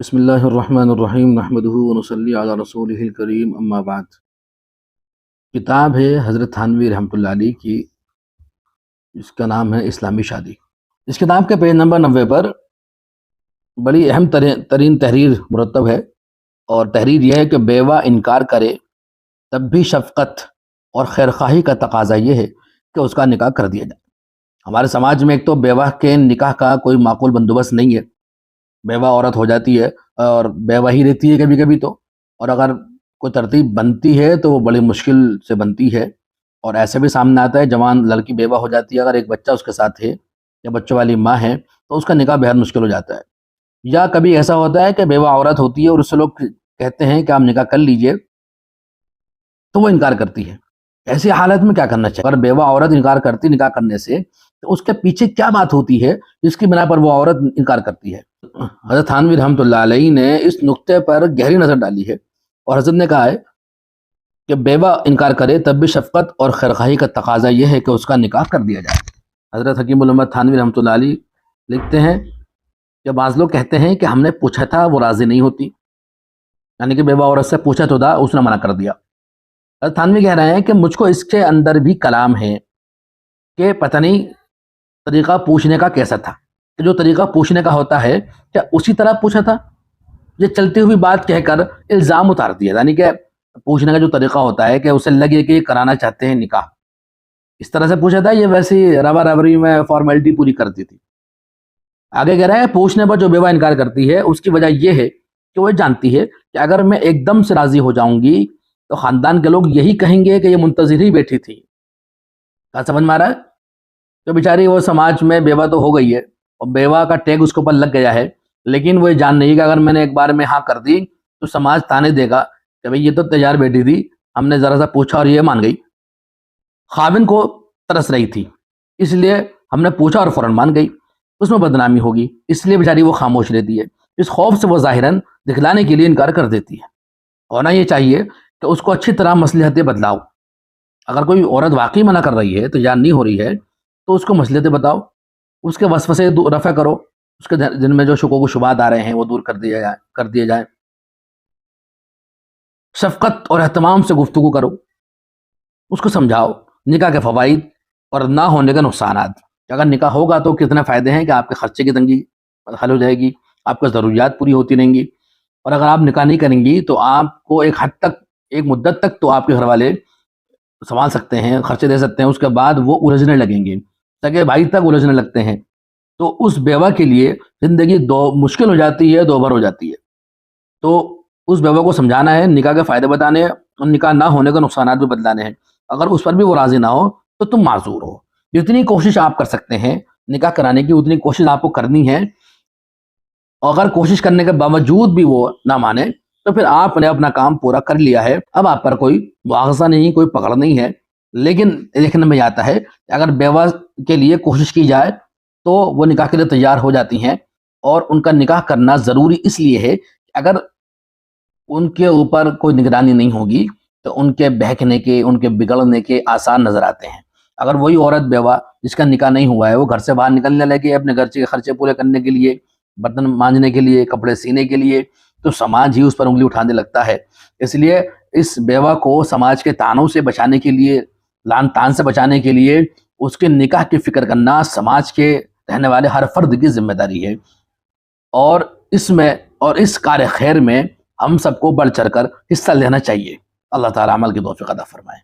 بسم اللہ الرحمن الرحیم نحمدہ ونصلی علی رسولہ الکریم اما بعد۔ کتاب ہے حضرت تھانوی رحمۃ اللہ علیہ کی، جس کا نام ہے اسلامی شادی۔ اس کتاب کے پیج نمبر 90 پر بڑی اہم ترین تحریر مرتب ہے، اور تحریر یہ ہے کہ بیوہ انکار کرے تب بھی شفقت اور خیرخواہی کا تقاضا یہ ہے کہ اس کا نکاح کر دیا جائے۔ ہمارے سماج میں ایک تو بیوہ کے نکاح کا کوئی معقول بندوبست نہیں ہے، بیوہ عورت ہو جاتی ہے اور بیوہ ہی رہتی ہے کبھی کبھی تو، اور اگر کوئی ترتیب بنتی ہے تو وہ بڑی مشکل سے بنتی ہے، اور ایسے بھی سامنے آتا ہے جوان لڑکی بیوہ ہو جاتی ہے، اگر ایک بچہ اس کے ساتھ ہے یا بچوں والی ماں ہے تو اس کا نکاح بہت مشکل ہو جاتا ہے۔ یا کبھی ایسا ہوتا ہے کہ بیوہ عورت ہوتی ہے اور اس سے لوگ کہتے ہیں کہ آپ نکاح کر لیجئے تو وہ انکار کرتی ہے۔ ایسی حالت میں کیا کرنا چاہیے؟ اگر بیوہ عورت انکار کرتی نکاح کرنے سے تو اس کے پیچھے کیا بات ہوتی ہے جس کی بنا پر وہ عورت انکار کرتی ہے؟ حضرت تھانوی رحمۃ اللہ علیہ نے اس نقطے پر گہری نظر ڈالی ہے، اور حضرت نے کہا ہے کہ بیوہ انکار کرے تب بھی شفقت اور خیرخواہی کا تقاضا یہ ہے کہ اس کا نکاح کر دیا جائے۔ حضرت حکیم الامت تھانوی رحمۃ اللہ علیہ لکھتے ہیں کہ بعض لوگ کہتے ہیں کہ ہم نے پوچھا تھا وہ راضی نہیں ہوتی، یعنی کہ بیوہ عورت سے پوچھا تو تھا، اس نے منع کر دیا۔ حضرت تھانوی کہہ رہے ہیں کہ مجھ کو اس کے اندر بھی کلام ہے کہ پتہ نہیں طریقہ پوچھنے کا کیسا تھا، کہ جو طریقہ پوچھنے کا ہوتا ہے کیا اسی طرح پوچھا تھا؟ یہ چلتی ہوئی بات کہہ کر الزام اتار دیا، یعنی کہ پوچھنے کا جو طریقہ ہوتا ہے کہ اسے لگے کہ کرانا چاہتے ہیں نکاح، اس طرح سے پوچھا تھا، یہ ویسی روا ربری میں فارمیلٹی پوری کرتی تھی۔ آگے کہہ رہا ہے پوچھنے پر جو بیوہ انکار کرتی ہے اس کی وجہ یہ ہے کہ وہ جانتی ہے کہ اگر میں ایک دم سے راضی ہو جاؤں گی تو خاندان کے لوگ یہی کہیں گے کہ یہ منتظر ہی بیٹھی تھی۔ کیا سمجھ میں آ رہا ہے؟ تو بیچاری وہ سماج میں بیوہ تو ہو گئی ہے اور بیوہ کا ٹیگ اس کے اوپر لگ گیا ہے، لیکن وہ یہ جان نہیں کہ اگر میں نے ایک بار میں ہاں کر دی تو سماج تانے دے گا کہ بھئی یہ تو تیار بیٹھی تھی، ہم نے ذرا سا پوچھا اور یہ مان گئی۔ خاوند کو ترس رہی تھی اس لیے ہم نے پوچھا اور فوراً مان گئی، اس میں بدنامی ہوگی، اس لیے بیچاری وہ خاموش رہتی ہے۔ اس خوف سے وہ ظاہراً دکھلانے کے لیے انکار کر دیتی ہے۔ ہونا یہ چاہیے کہ اس کو اچھی طرح مصلحتیں بتلاؤ۔ اگر کوئی عورت واقعی منع کر رہی ہے، تیار نہیں ہو رہی ہے، تو اس کو مصلحتیں بتاؤ، اس کے وسوسے رفع کرو، اس کے دل میں جو شکوک و شبہات آ رہے ہیں وہ دور کر دیے جائیں۔ شفقت اور اہتمام سے گفتگو کرو، اس کو سمجھاؤ نکاح کے فوائد اور نہ ہونے کے نقصانات۔ اگر نکاح ہوگا تو کتنے فائدے ہیں کہ آپ کے خرچے کی تنگی حل ہو جائے گی، آپ کی ضروریات پوری ہوتی رہیں گی، اور اگر آپ نکاح نہیں کریں گی تو آپ کو ایک حد تک، ایک مدت تک تو آپ کے گھر والے سنبھال سکتے ہیں، خرچے دے سکتے ہیں، اس کے بعد وہ الجھنے لگیں گے، سگے بھائی تک الجھنے لگتے ہیں، تو اس بیوہ کے لیے زندگی دو مشکل ہو جاتی ہے، دو بھر ہو جاتی ہے۔ تو اس بیوہ کو سمجھانا ہے، نکاح کے فائدے بتانے ہیں اور نکاح نہ ہونے کے نقصانات بھی بتلانے ہیں۔ اگر اس پر بھی وہ راضی نہ ہو تو تم معذور ہو۔ جتنی کوشش آپ کر سکتے ہیں نکاح کرانے کی اتنی کوشش آپ کو کرنی ہے، اور اگر کوشش کرنے کے باوجود بھی وہ نہ مانے تو پھر آپ نے اپنا کام پورا کر لیا ہے، اب آپ پر کوئی مواخذہ نہیں، کوئی پکڑ نہیں ہے۔ لیکن دیکھنے میں آتا ہے کہ اگر بیوہ کے لیے کوشش کی جائے تو وہ نکاح کے لیے تیار ہو جاتی ہیں، اور ان کا نکاح کرنا ضروری اس لیے ہے کہ اگر ان کے اوپر کوئی نگرانی نہیں ہوگی تو ان کے بہکنے کے، ان کے بگڑنے کے آثار نظر آتے ہیں۔ اگر وہی عورت بیوہ جس کا نکاح نہیں ہوا ہے وہ گھر سے باہر نکلنے لگے اپنے گھر کے خرچے پورے کرنے کے لیے، برتن مانجنے کے لیے، کپڑے سینے کے لیے، تو سماج ہی اس پر انگلی اٹھانے لگتا ہے۔ اس لیے اس بیوہ کو سماج کے تانوں سے بچانے کے لیے، لعن طعن سے بچانے کے لیے اس کے نکاح کی فکر کرنا سماج کے رہنے والے ہر فرد کی ذمہ داری ہے، اور اس میں اور اس کار خیر میں ہم سب کو بڑھ چڑھ کر حصہ لینا چاہیے۔ اللہ تعالیٰ عمل کی توفیق عطا فرمائے۔